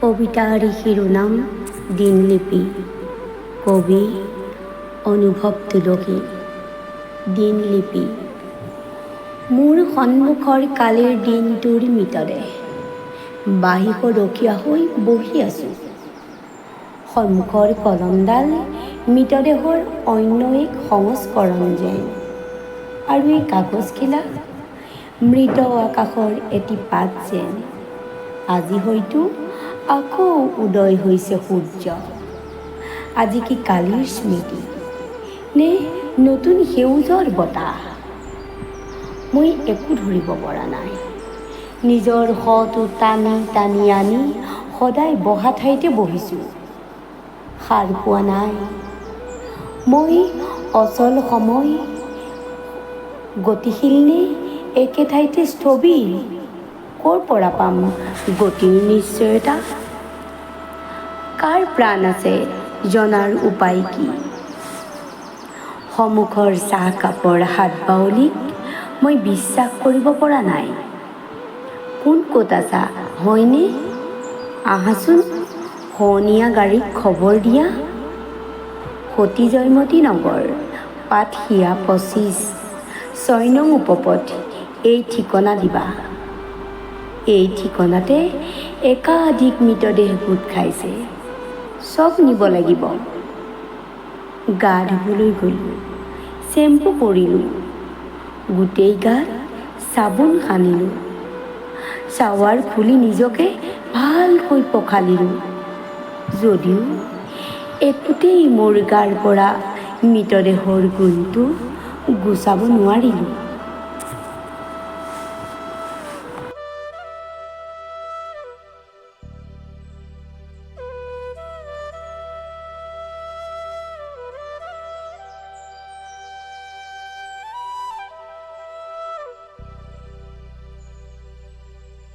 কবিতাৰ শিৰোনাম দিনলিপি। কবি অনুভৱ তুলসী। দিনলিপি। মোৰ সন্মুখৰ কালিৰ দিনটোৰ মৃতদেহ বাহিৰৰখীয়া হৈ বহি আছোঁ। সন্মুখৰ কলমডাল মৃতদেহৰ অন্য এক সংস্কৰণ যেন, আৰু এই কাগজখিলা মৃত আকাশৰ এটি পাত যেন। আজি হয়তো আকৌ উদয় হৈছে সূৰ্য। আজি কি কালিৰ স্মৃতি নে নতুন সেউজৰ বতাহ? মই একো ধৰিব পৰা নাই। নিজৰ শটো টানি টানি আনি সদায় বহা ঠাইতে বহিছোঁ। সাৰ পোৱা নাই। মই অচল সময় গতিশীল নে একে ঠাইতে স্থবিৰ? ক'ৰ পৰা পাম গতিৰ নিশ্চয়তা? কাৰ প্ৰাণ আছে জনাৰ উপায় কি? সন্মুখৰ চাহকাপৰ হাতবাউলীক মই বিশ্বাস কৰিব পৰা নাই। কোন ক'ত আছা হয়নে? আহাচোন, শনিয়া গাড়ীক খবৰ দিয়া। সতী জয়মতী নগৰ, পাটহিয়া ২৫, ৬ নং উপপথ, এই ঠিকনা দিবা। এই ঠিকনাতে একাধিক মৃতদেহ গোট খাইছে। চব নিব লাগিব। গা ধুবলৈ গ'লোঁ, চেম্পু কৰিলোঁ, গোটেই গাত চাবোন সানিলোঁ, শ্বাৱাৰ খুলি নিজকে ভালকৈ পখালিলোঁ। যদিও একোতেই মোৰ গাৰ পৰা মৃতদেহৰ গোন্ধটো গুচাব নোৱাৰিলোঁ।